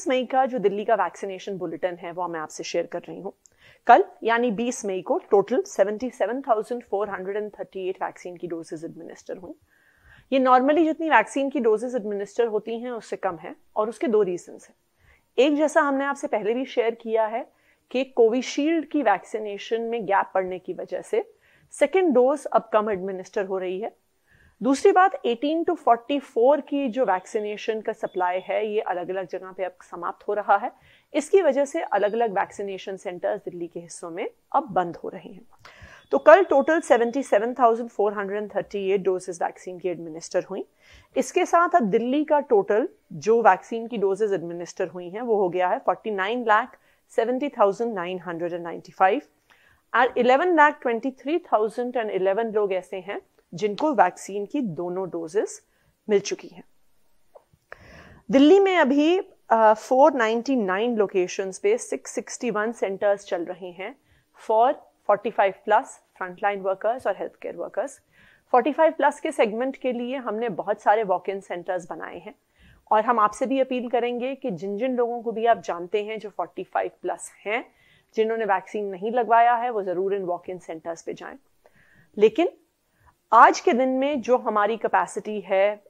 मई का जो दिल्ली का वैक्सीनेशन बुलेटिन है वो मैं आपसे शेयर कर रही हूँ। कल यानी 20 मई को टोटल 77,438 वैक्सीन की डोजेज एडमिनिस्टर हुई। ये नॉर्मली जितनी वैक्सीन की डोजेज एडमिनिस्टर होती हैं उससे कम है और उसके दो रीजंस हैं। एक, जैसा हमने आपसे पहले भी शेयर किया है कि कोविशील्ड की वैक्सीनेशन में गैप पड़ने की वजह से सेकेंड डोज अब कम एडमिनिस्टर हो रही है। दूसरी बात, 18 to 44 की जो वैक्सीनेशन का सप्लाई है ये अलग अलग जगह पे अब समाप्त हो रहा है। इसकी वजह से अलग अलग वैक्सीनेशन सेंटर्स दिल्ली के हिस्सों में अब बंद हो रहे हैं। तो कल टोटल 77,438 डोजेस वैक्सीन की एडमिनिस्टर हुई। इसके साथ अब दिल्ली का टोटल जो वैक्सीन की डोजेस एडमिनिस्टर हुई हैं वो हो गया है 49,70,995 और 11,23,011 लोग ऐसे हैं जिनको वैक्सीन की दोनों डोजेस मिल चुकी हैं। दिल्ली में अभी 499 लोकेशंस पे 661 सेंटर्स चल रहे हैं फॉर 45 प्लस फ्रंटलाइन वर्कर्स और हेल्थ केयर वर्कर्स। 45 प्लस के सेगमेंट के लिए हमने बहुत सारे वॉक इन सेंटर्स बनाए हैं और हम आपसे भी अपील करेंगे कि जिन जिन लोगों को भी आप जानते हैं जो 45 प्लस हैं, जिन्होंने वैक्सीन नहीं लगवाया है, वो जरूर इन वॉक इन सेंटर्स पे जाएं। लेकिन आज के दिन में जो हमारी कैपेसिटी है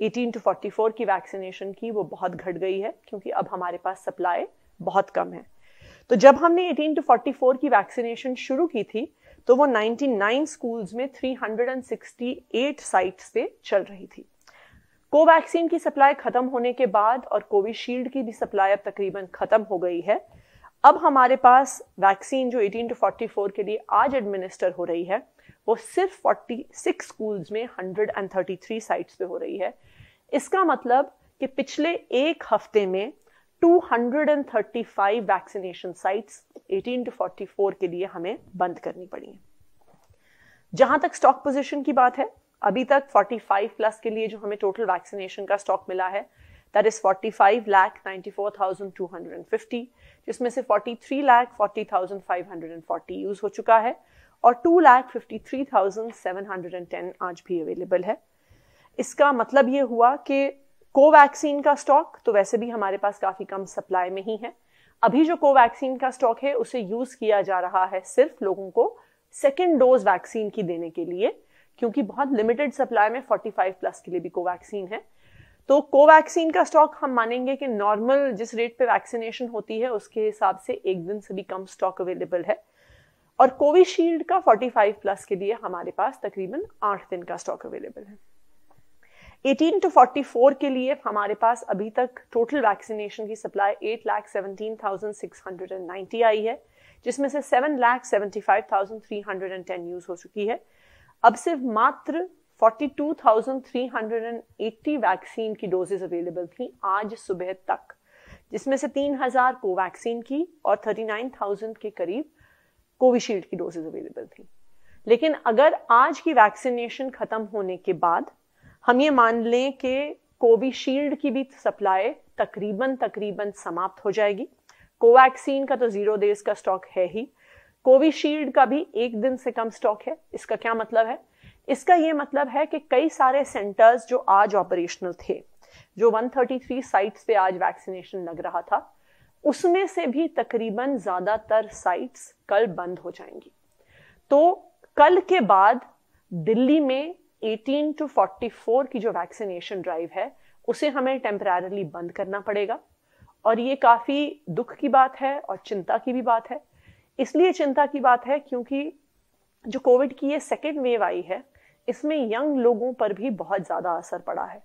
18 to 44 की वैक्सीनेशन की वो बहुत घट गई है क्योंकि अब हमारे पास सप्लाई बहुत कम है। तो जब हमने 18 to 44 की वैक्सीनेशन शुरू की थी तो वो 99 स्कूल्स में 368 साइट्स पे चल रही थी। कोवैक्सीन की सप्लाई खत्म होने के बाद और कोविशील्ड की भी सप्लाई अब तकरीबन खत्म हो गई है। अब हमारे पास वैक्सीन जो 18 to 44 के लिए आज एडमिनिस्टर हो रही है वो सिर्फ 46 स्कूल्स में 133 साइट्स पे हो रही है। इसका मतलब कि पिछले एक हफ्ते में 235 वैक्सीनेशन साइट्स 18 to 44 के लिए हमें बंद करनी पड़ी हैं। जहां तक स्टॉक पोजीशन की बात है, अभी तक 45 प्लस के लिए जो हमें टोटल वैक्सीनेशन का स्टॉक मिला है दैट इज 45,94,250, जिसमें से 43,40,540 यूज हो चुका है और 2,53,710 आज भी अवेलेबल है। इसका मतलब ये हुआ कि कोवैक्सीन का स्टॉक तो वैसे भी हमारे पास काफी कम सप्लाई में ही है। अभी जो कोवैक्सीन का स्टॉक है उसे यूज किया जा रहा है सिर्फ लोगों को सेकेंड डोज वैक्सीन की देने के लिए, क्योंकि बहुत लिमिटेड सप्लाई में 45 प्लस के लिए भी कोवैक्सीन है। तो कोवैक्सीन का स्टॉक हम मानेंगे कि नॉर्मल जिस रेट पे वैक्सीनेशन होती है उसके हिसाब से एक दिन से भी कम स्टॉक अवेलेबल है। और कोविशील्ड का 45 प्लस के लिए हमारे पास तकरीबन 8 दिन का स्टॉक अवेलेबल है। 18 to 44 के लिए हमारे पास अभी तक टोटल वैक्सीनेशन की सप्लाई 8,17,690 आई है, जिसमें से 7,75,310 यूज हो चुकी है। अब सिर्फ मात्र 42,380 वैक्सीन की डोजेस अवेलेबल थी आज सुबह तक, जिसमें से 3,000 कोवैक्सीन की और 39,000 के करीब कोविशील्ड की डोजेस अवेलेबल थी। लेकिन अगर आज की वैक्सीनेशन खत्म होने के बाद हम ये मान लें कि कोविशील्ड की भी सप्लाई तकरीबन समाप्त हो जाएगी। कोवैक्सीन का तो 0 डेज का स्टॉक है ही, कोविशील्ड का भी एक दिन से कम स्टॉक है। इसका क्या मतलब है? इसका ये मतलब है कि कई सारे सेंटर्स जो आज ऑपरेशनल थे, जो 133 साइट्स पे आज वैक्सीनेशन लग रहा था, उसमें से भी तकरीबन ज्यादातर साइट्स कल बंद हो जाएंगी। तो कल के बाद दिल्ली में 18 to 44 की जो वैक्सीनेशन ड्राइव है उसे हमें टेम्परेरली बंद करना पड़ेगा और ये काफी दुख की बात है और चिंता की भी बात है। इसलिए चिंता की बात है क्योंकि जो कोविड की ये सेकेंड वेव आई है इसमें यंग लोगों पर भी बहुत ज्यादा असर पड़ा है।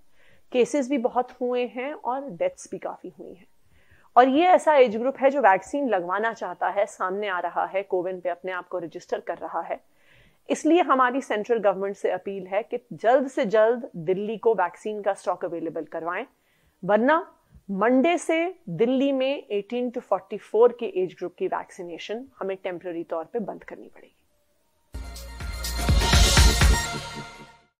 केसेस भी बहुत हुए हैं और डेथ्स भी काफी हुई हैं। और ये ऐसा एज ग्रुप है जो वैक्सीन लगवाना चाहता है, सामने आ रहा है, कोविन पे अपने आप को रजिस्टर कर रहा है। इसलिए हमारी सेंट्रल गवर्नमेंट से अपील है कि जल्द से जल्द दिल्ली को वैक्सीन का स्टॉक अवेलेबल करवाएं, वरना मंडे से दिल्ली में 18 to 44 के एज ग्रुप की वैक्सीनेशन हमें टेम्पररी तौर पे बंद करनी पड़ेगी।